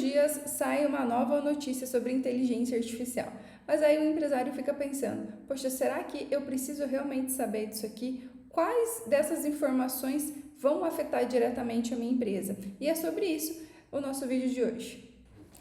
dias sai uma nova notícia sobre inteligência artificial. Mas aí o empresário fica pensando, poxa, será que eu preciso realmente saber disso aqui? Quais dessas informações vão afetar diretamente a minha empresa? E é sobre isso o nosso vídeo de hoje.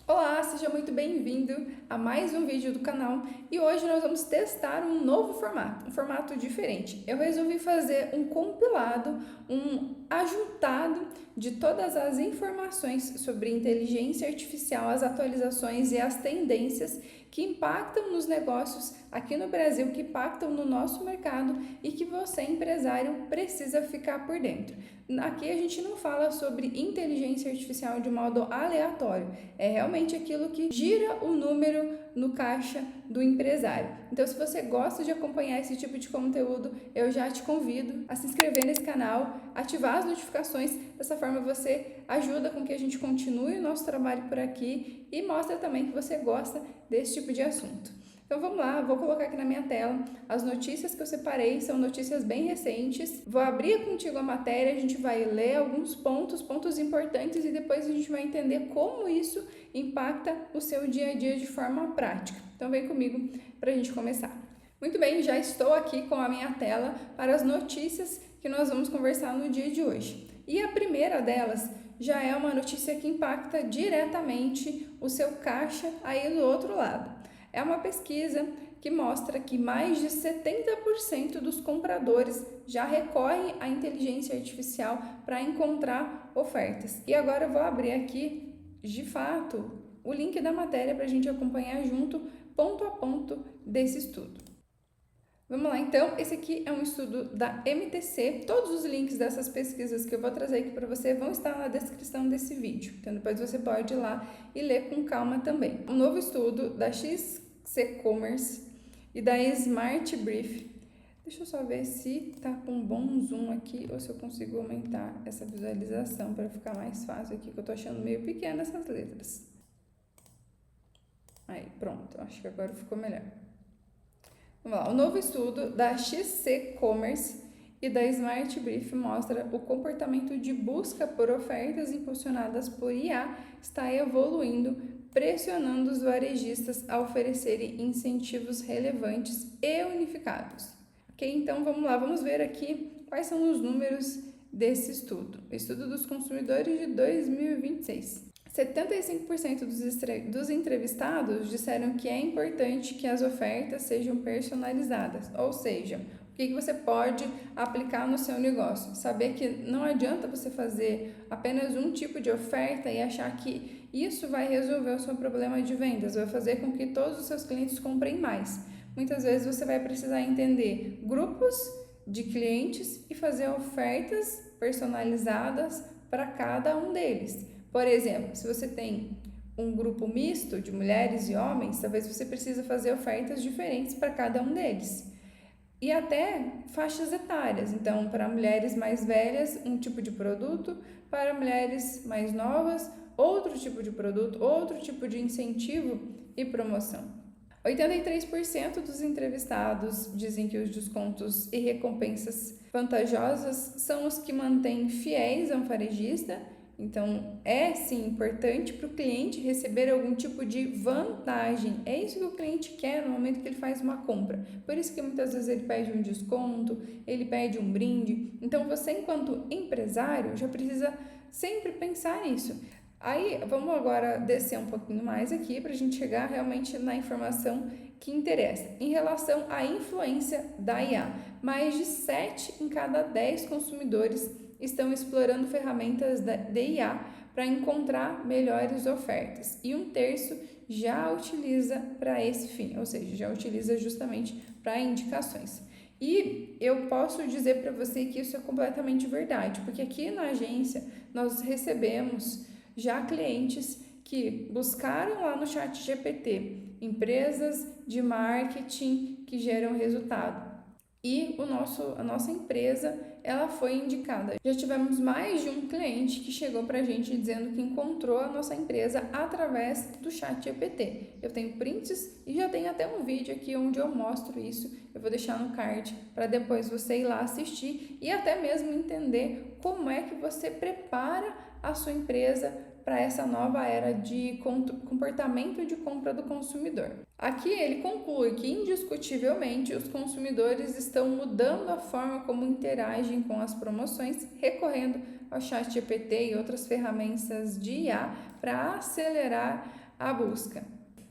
Olá, seja muito bem-vindo a mais um vídeo do canal e hoje nós vamos testar um novo formato, um formato diferente. Eu resolvi fazer um compilado, um ajuntado de todas as informações sobre inteligência artificial, as atualizações e as tendências que impactam nos negócios aqui no Brasil, que impactam no nosso mercado e que você, empresário, precisa ficar por dentro. Aqui a gente não fala sobre inteligência artificial de modo aleatório, é realmente aquilo que gira o número no caixa do empresário. Então, se você gosta de acompanhar esse tipo de conteúdo, eu já te convido a se inscrever nesse canal, ativar as notificações, dessa forma você ajuda com que a gente continue o nosso trabalho por aqui e mostra também que você gosta desse tipo de assunto. Então vamos lá, vou colocar aqui na minha tela as notícias que eu separei, são notícias bem recentes. Vou abrir contigo a matéria, a gente vai ler alguns pontos importantes e depois a gente vai entender como isso impacta o seu dia a dia de forma prática. Então vem comigo para a gente começar. Muito bem, já estou aqui com a minha tela para as notícias que nós vamos conversar no dia de hoje. E a primeira delas já é uma notícia que impacta diretamente o seu caixa aí do outro lado. É uma pesquisa que mostra que mais de 70% dos compradores já recorrem à inteligência artificial para encontrar ofertas. E agora eu vou abrir aqui, de fato, o link da matéria para a gente acompanhar junto, ponto a ponto, desse estudo. Vamos lá, então, esse aqui é um estudo da MTC, todos os links dessas pesquisas que eu vou trazer aqui para você vão estar na descrição desse vídeo, então depois você pode ir lá e ler com calma também. Um novo estudo da XC Commerce e da Smart Brief, deixa eu só ver se tá com um bom zoom aqui ou se eu consigo aumentar essa visualização para ficar mais fácil aqui, que eu tô achando meio pequena essas letras. Aí, pronto, acho que agora ficou melhor. Vamos lá, o novo estudo da XC Commerce e da Smart Brief mostra o comportamento de busca por ofertas impulsionadas por IA está evoluindo, pressionando os varejistas a oferecerem incentivos relevantes e unificados. Ok, então vamos lá, vamos ver aqui quais são os números desse estudo. O estudo dos consumidores de 2026. 75% dos entrevistados disseram que é importante que as ofertas sejam personalizadas, ou seja, o que você pode aplicar no seu negócio. Saber que não adianta você fazer apenas um tipo de oferta e achar que isso vai resolver o seu problema de vendas, vai fazer com que todos os seus clientes comprem mais. Muitas vezes você vai precisar entender grupos de clientes e fazer ofertas personalizadas para cada um deles. Por exemplo, se você tem um grupo misto de mulheres e homens, talvez você precise fazer ofertas diferentes para cada um deles. E até faixas etárias. Então, para mulheres mais velhas, um tipo de produto, para mulheres mais novas, outro tipo de produto, outro tipo de incentivo e promoção. 83% dos entrevistados dizem que os descontos e recompensas vantajosas são os que mantêm fiéis a um varejista. Então, é sim importante para o cliente receber algum tipo de vantagem. É isso que o cliente quer no momento que ele faz uma compra. Por isso que muitas vezes ele pede um desconto, ele pede um brinde. Então, você, enquanto empresário, já precisa sempre pensar nisso. Aí, vamos agora descer um pouquinho mais aqui para a gente chegar realmente na informação que interessa. Em relação à influência da IA, mais de 7 em cada 10 consumidores estão explorando ferramentas de IA para encontrar melhores ofertas e 1/3 já utiliza para esse fim, ou seja, já utiliza justamente para indicações. E eu posso dizer para você que isso é completamente verdade, porque aqui na agência nós recebemos já clientes que buscaram lá no ChatGPT empresas de marketing que geram resultado. E a nossa empresa, ela foi indicada. Já tivemos mais de um cliente que chegou para a gente dizendo que encontrou a nossa empresa através do ChatGPT. Eu tenho prints e já tenho até um vídeo aqui onde eu mostro isso. Eu vou deixar no card para depois você ir lá assistir e até mesmo entender como é que você prepara a sua empresa para essa nova era de comportamento de compra do consumidor. Aqui ele conclui que, indiscutivelmente, os consumidores estão mudando a forma como interagem com as promoções, recorrendo ao ChatGPT e outras ferramentas de IA para acelerar a busca.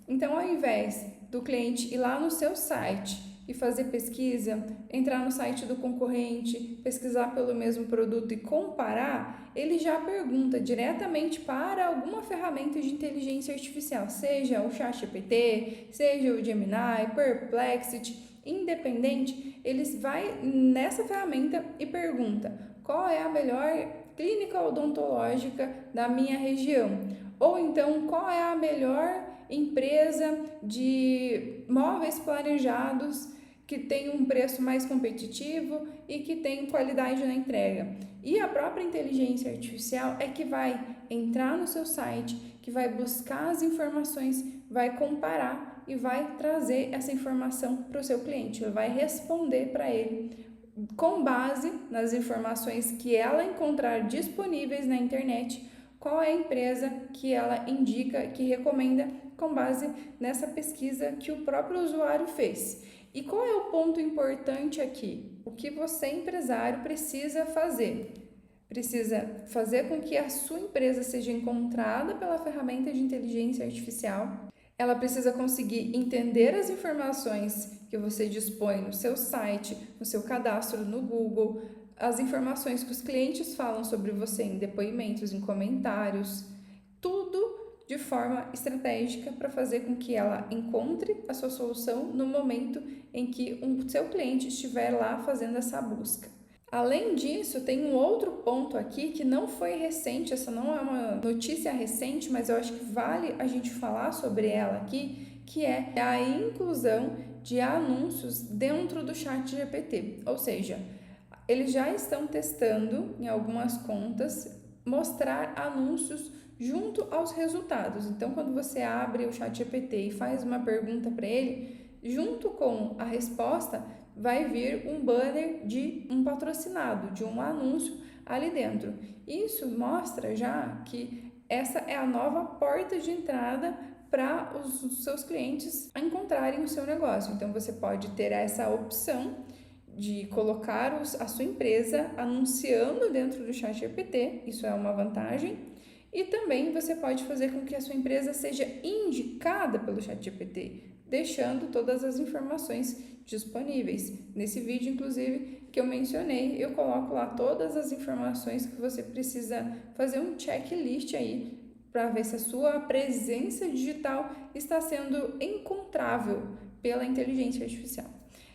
Então, ao invés do cliente ir lá no seu site e fazer pesquisa, entrar no site do concorrente, pesquisar pelo mesmo produto e comparar, ele já pergunta diretamente para alguma ferramenta de inteligência artificial, seja o ChatGPT, seja o Gemini, Perplexity, independente, ele vai nessa ferramenta e pergunta qual é a melhor clínica odontológica da minha região, ou então qual é a melhor empresa de móveis planejados que tem um preço mais competitivo e que tem qualidade na entrega. E a própria inteligência artificial é que vai entrar no seu site, que vai buscar as informações, vai comparar e vai trazer essa informação para o seu cliente, vai responder para ele com base nas informações que ela encontrar disponíveis na internet, qual é a empresa que ela indica, que recomenda, com base nessa pesquisa que o próprio usuário fez. E qual é o ponto importante aqui? O que você, empresário, precisa fazer? Precisa fazer com que a sua empresa seja encontrada pela ferramenta de inteligência artificial. Ela precisa conseguir entender as informações que você dispõe no seu site, no seu cadastro no Google, as informações que os clientes falam sobre você em depoimentos, em comentários, tudo de forma estratégica para fazer com que ela encontre a sua solução no momento em que o seu cliente estiver lá fazendo essa busca. Além disso, tem um outro ponto aqui que não foi recente, essa não é uma notícia recente, mas eu acho que vale a gente falar sobre ela aqui, que é a inclusão de anúncios dentro do ChatGPT. Ou seja, eles já estão testando em algumas contas mostrar anúncios junto aos resultados. Então, quando você abre o ChatGPT e faz uma pergunta para ele, junto com a resposta vai vir um banner de um patrocinado, de um anúncio ali dentro. Isso mostra já que essa é a nova porta de entrada para os seus clientes encontrarem o seu negócio. Então, você pode ter essa opção de colocar a sua empresa anunciando dentro do ChatGPT, isso é uma vantagem. E também você pode fazer com que a sua empresa seja indicada pelo ChatGPT, deixando todas as informações disponíveis. Nesse vídeo, inclusive, que eu mencionei, eu coloco lá todas as informações que você precisa fazer um checklist aí para ver se a sua presença digital está sendo encontrável pela inteligência artificial.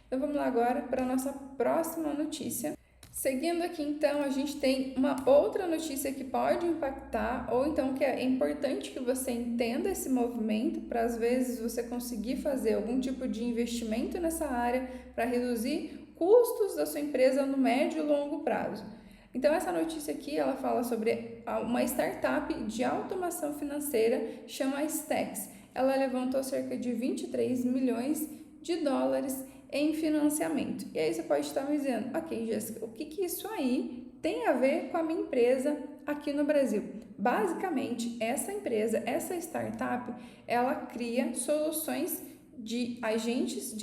Então vamos lá agora para a nossa próxima notícia. Seguindo aqui, então, a gente tem uma outra notícia que pode impactar, ou então que é importante que você entenda esse movimento para, às vezes, você conseguir fazer algum tipo de investimento nessa área para reduzir custos da sua empresa no médio e longo prazo. Então, essa notícia aqui, ela fala sobre uma startup de automação financeira, chama Stacks. Ela levantou cerca de 23 milhões de dólares em financiamento. E aí você pode estar me dizendo, ok, Jéssica, o que isso aí tem a ver com a minha empresa aqui no Brasil? Basicamente, essa empresa, essa startup, ela cria soluções de agentes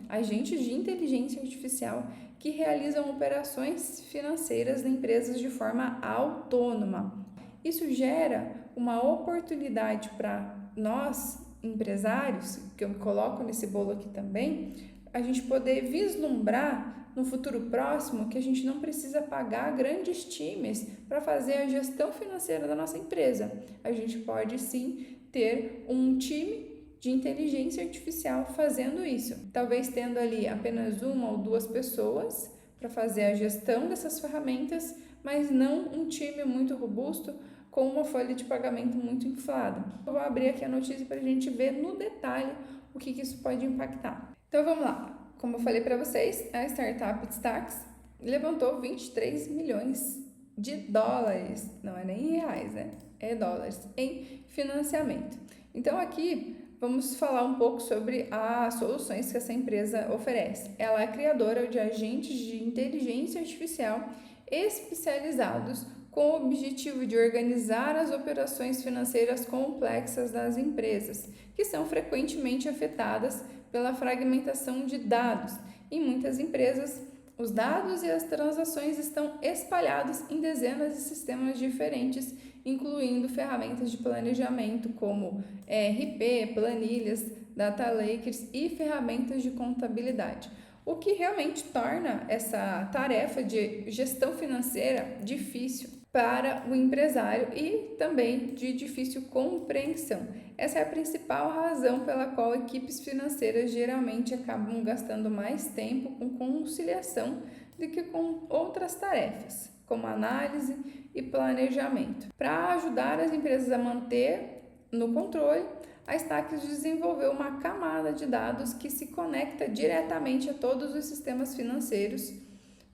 agentes de inteligência artificial que realizam operações financeiras em empresas de forma autônoma. Isso gera uma oportunidade para nós, empresários, que eu me coloco nesse bolo aqui também, a gente poder vislumbrar no futuro próximo que a gente não precisa pagar grandes times para fazer a gestão financeira da nossa empresa. A gente pode sim ter um time de inteligência artificial fazendo isso. Talvez tendo ali apenas uma ou duas pessoas para fazer a gestão dessas ferramentas, mas não um time muito robusto com uma folha de pagamento muito inflada. Eu vou abrir aqui a notícia para a gente ver no detalhe o que isso pode impactar. Então vamos lá. Como eu falei para vocês, a startup Stacks levantou 23 milhões de dólares, não é nem reais, né? É dólares, em financiamento. Então aqui vamos falar um pouco sobre as soluções que essa empresa oferece. Ela é criadora de agentes de inteligência artificial especializados com o objetivo de organizar as operações financeiras complexas das empresas, que são frequentemente afetadas pela fragmentação de dados. Em muitas empresas, os dados e as transações estão espalhados em dezenas de sistemas diferentes, incluindo ferramentas de planejamento como ERP, planilhas, data lakes e ferramentas de contabilidade, o que realmente torna essa tarefa de gestão financeira difícil para o empresário e também de difícil compreensão. Essa é a principal razão pela qual equipes financeiras geralmente acabam gastando mais tempo com conciliação do que com outras tarefas, como análise e planejamento. Para ajudar as empresas a manter no controle, a Stax desenvolveu uma camada de dados que se conecta diretamente a todos os sistemas financeiros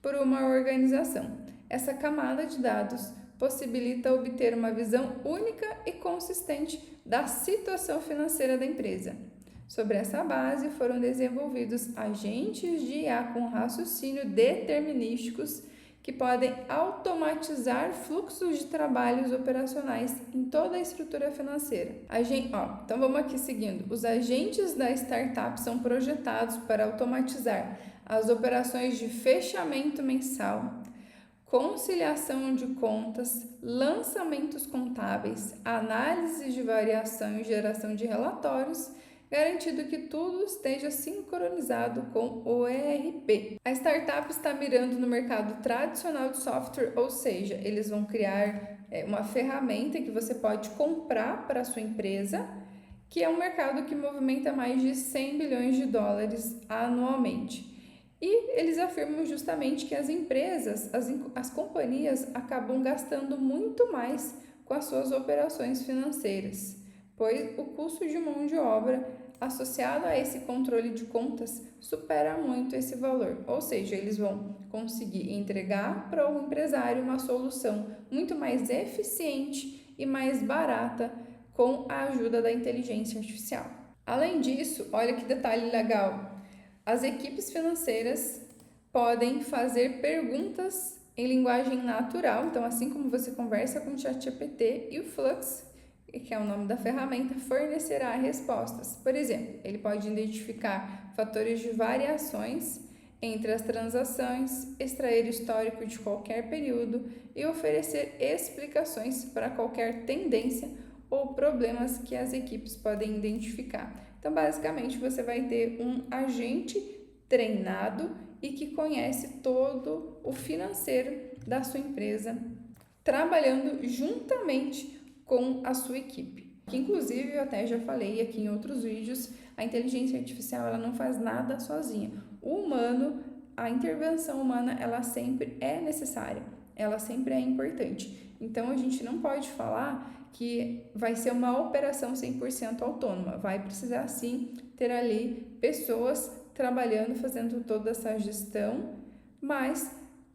por uma organização. Essa camada de dados possibilita obter uma visão única e consistente da situação financeira da empresa. Sobre essa base, foram desenvolvidos agentes de IA com raciocínio determinísticos que podem automatizar fluxos de trabalhos operacionais em toda a estrutura financeira. Então vamos aqui seguindo. Os agentes da startup são projetados para automatizar as operações de fechamento mensal, conciliação de contas, lançamentos contábeis, análise de variação e geração de relatórios, garantindo que tudo esteja sincronizado com o ERP. A startup está mirando no mercado tradicional de software, ou seja, eles vão criar uma ferramenta que você pode comprar para a sua empresa, que é um mercado que movimenta mais de 100 bilhões de dólares anualmente. E eles afirmam justamente que as empresas, as companhias acabam gastando muito mais com as suas operações financeiras, pois o custo de mão de obra associado a esse controle de contas supera muito esse valor, ou seja, eles vão conseguir entregar para o empresário uma solução muito mais eficiente e mais barata com a ajuda da inteligência artificial. Além disso, olha que detalhe legal, as equipes financeiras podem fazer perguntas em linguagem natural, então assim como você conversa com o ChatGPT e o Flux, que é o nome da ferramenta, fornecerá respostas. Por exemplo, ele pode identificar fatores de variações entre as transações, extrair histórico de qualquer período e oferecer explicações para qualquer tendência ou problemas que as equipes podem identificar. Então, basicamente, você vai ter um agente treinado e que conhece todo o financeiro da sua empresa, trabalhando juntamente com a sua equipe. Que, inclusive, eu até já falei aqui em outros vídeos, a inteligência artificial ela não faz nada sozinha. O humano, a intervenção humana, ela sempre é necessária, ela sempre é importante. Então, a gente não pode falar que vai ser uma operação 100% autônoma. Vai precisar, sim, ter ali pessoas trabalhando, fazendo toda essa gestão, mas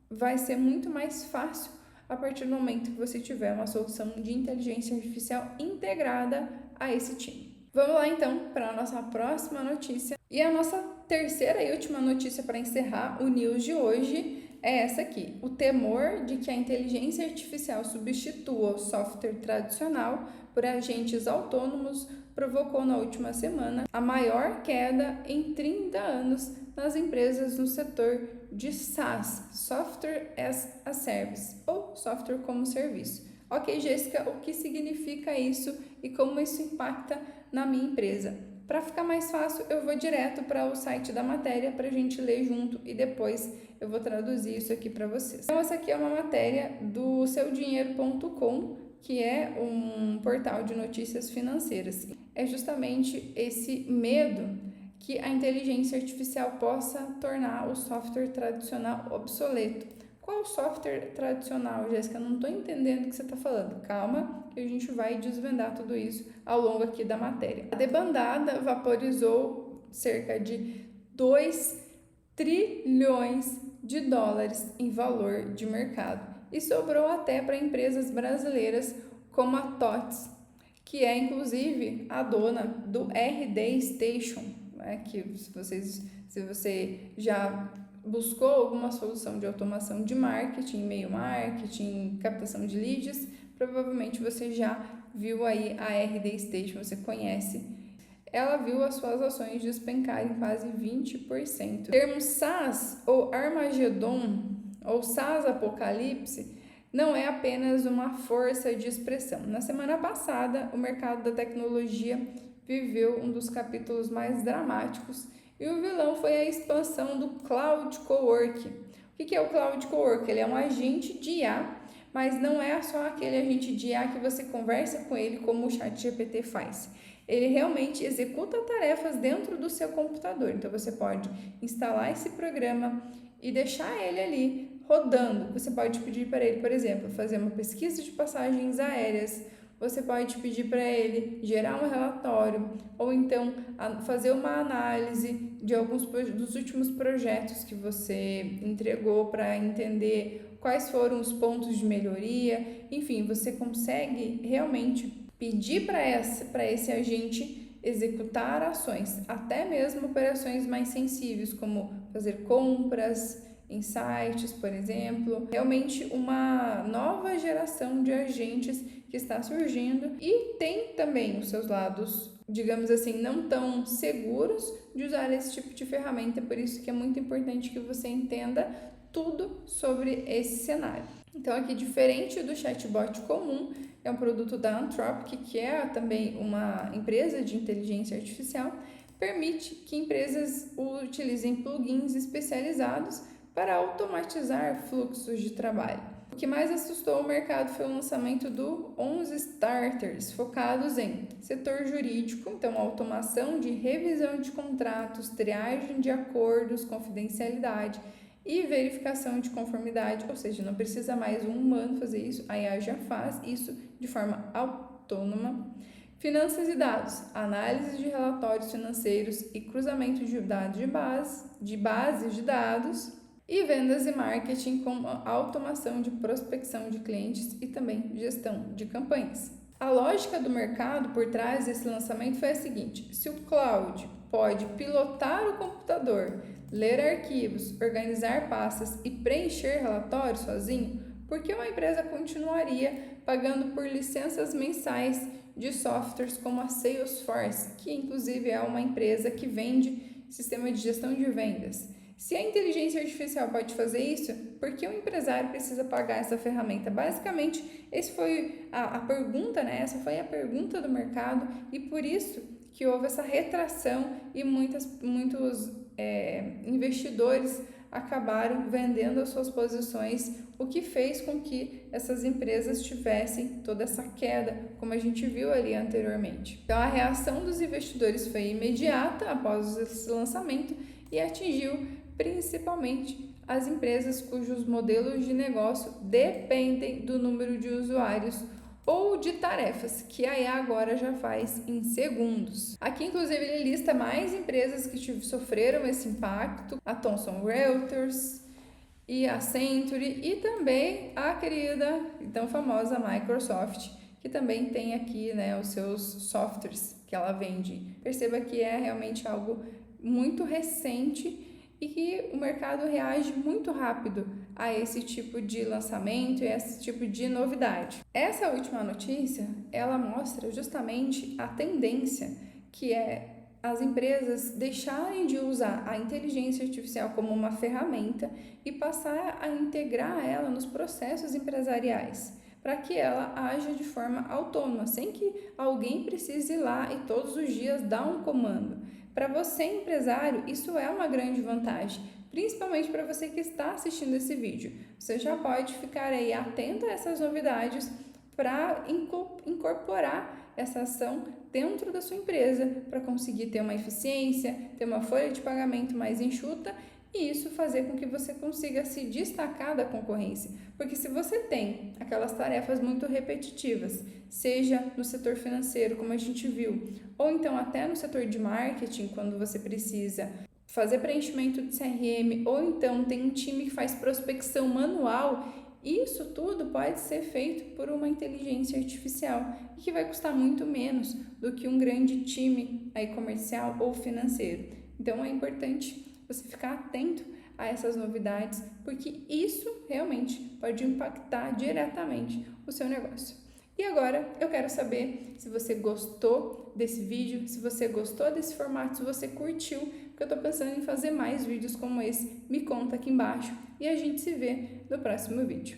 vai ser muito mais fácil a partir do momento que você tiver uma solução de inteligência artificial integrada a esse time. Vamos lá então para a nossa próxima notícia. E a nossa terceira e última notícia para encerrar o news de hoje é essa aqui. O temor de que a inteligência artificial substitua o software tradicional por agentes autônomos provocou na última semana a maior queda em 30 anos nas empresas no setor de SaaS, Software as a Service, ou Software como Serviço. Ok, Jéssica, o que significa isso e como isso impacta na minha empresa? Para ficar mais fácil, eu vou direto para o site da matéria para a gente ler junto e depois eu vou traduzir isso aqui para vocês. Então, essa aqui é uma matéria do seudinheiro.com, que é um portal de notícias financeiras. É justamente esse medo que a inteligência artificial possa tornar o software tradicional obsoleto. Qual software tradicional, Jéssica? Não estou entendendo o que você está falando. Calma, que a gente vai desvendar tudo isso ao longo aqui da matéria. A debandada vaporizou cerca de 2 trilhões de dólares em valor de mercado e sobrou até para empresas brasileiras como a TOTS, que é inclusive a dona do RD Station, né? Que se você já buscou alguma solução de automação de marketing, e-mail marketing, captação de leads, provavelmente você já viu aí a RD Station, você conhece. Ela viu as suas ações despencarem quase 20%. O termo SaaS ou Armagedon ou SaaS Apocalipse não é apenas uma força de expressão. Na semana passada, o mercado da tecnologia viveu um dos capítulos mais dramáticos e o vilão foi a expansão do Cloud Coworking. O que é o Cloud Coworking? Ele é um agente de IA, mas não é só aquele agente de IA que você conversa com ele como o ChatGPT faz. Ele realmente executa tarefas dentro do seu computador. Então, você pode instalar esse programa e deixar ele ali rodando. Você pode pedir para ele, por exemplo, fazer uma pesquisa de passagens aéreas. Você pode pedir para ele gerar um relatório ou então fazer uma análise de alguns dos últimos projetos que você entregou para entender quais foram os pontos de melhoria. Enfim, você consegue realmente pedir para esse agente executar ações, até mesmo operações mais sensíveis, como fazer compras em sites, por exemplo. Realmente uma nova geração de agentes que está surgindo e tem também os seus lados, digamos assim, não tão seguros de usar esse tipo de ferramenta, por isso que é muito importante que você entenda tudo sobre esse cenário. Então, aqui, diferente do chatbot comum, é um produto da Anthropic, que é também uma empresa de inteligência artificial, permite que empresas utilizem plugins especializados para automatizar fluxos de trabalho. O que mais assustou o mercado foi o lançamento do 11 Starters, focados em setor jurídico, então automação de revisão de contratos, triagem de acordos, confidencialidade e verificação de conformidade, ou seja, não precisa mais um humano fazer isso, a IA já faz isso de forma autônoma. Finanças e dados, análise de relatórios financeiros e cruzamento de dados de bases de dados. E vendas e marketing com automação de prospecção de clientes e também gestão de campanhas. A lógica do mercado por trás desse lançamento foi a seguinte: se o cloud pode pilotar o computador, ler arquivos, organizar pastas e preencher relatórios sozinho, por que uma empresa continuaria pagando por licenças mensais de softwares como a Salesforce, que inclusive é uma empresa que vende sistema de gestão de vendas? Se a inteligência artificial pode fazer isso, por que o empresário precisa pagar essa ferramenta? Basicamente, essa foi a pergunta, né? Essa foi a pergunta do mercado e por isso que houve essa retração e muitos investidores acabaram vendendo as suas posições, o que fez com que essas empresas tivessem toda essa queda, como a gente viu ali anteriormente. Então, a reação dos investidores foi imediata após esse lançamento e atingiu principalmente as empresas cujos modelos de negócio dependem do número de usuários ou de tarefas, que a IA agora já faz em segundos. Aqui, inclusive, ele lista mais empresas que sofreram esse impacto: a Thomson Reuters e a Century e também a querida e tão famosa Microsoft, que também tem aqui, né, os seus softwares que ela vende. Perceba que é realmente algo muito recente e que o mercado reage muito rápido a esse tipo de lançamento e a esse tipo de novidade. Essa última notícia, ela mostra justamente a tendência que é as empresas deixarem de usar a inteligência artificial como uma ferramenta e passar a integrar ela nos processos empresariais, para que ela haja de forma autônoma, sem que alguém precise ir lá e todos os dias dar um comando. Para você, empresário, isso é uma grande vantagem, principalmente para você que está assistindo esse vídeo. Você já pode ficar aí atento a essas novidades para incorporar essa ação dentro da sua empresa, para conseguir ter uma eficiência, ter uma folha de pagamento mais enxuta e isso fazer com que você consiga se destacar da concorrência. Porque se você tem aquelas tarefas muito repetitivas, seja no setor financeiro, como a gente viu, ou então até no setor de marketing, quando você precisa fazer preenchimento de CRM, ou então tem um time que faz prospecção manual, isso tudo pode ser feito por uma inteligência artificial e que vai custar muito menos do que um grande time aí comercial ou financeiro. Então é importante você ficar atento a essas novidades, porque isso realmente pode impactar diretamente o seu negócio. E agora eu quero saber se você gostou desse vídeo, se você gostou desse formato, se você curtiu, porque eu estou pensando em fazer mais vídeos como esse. Me conta aqui embaixo e a gente se vê no próximo vídeo.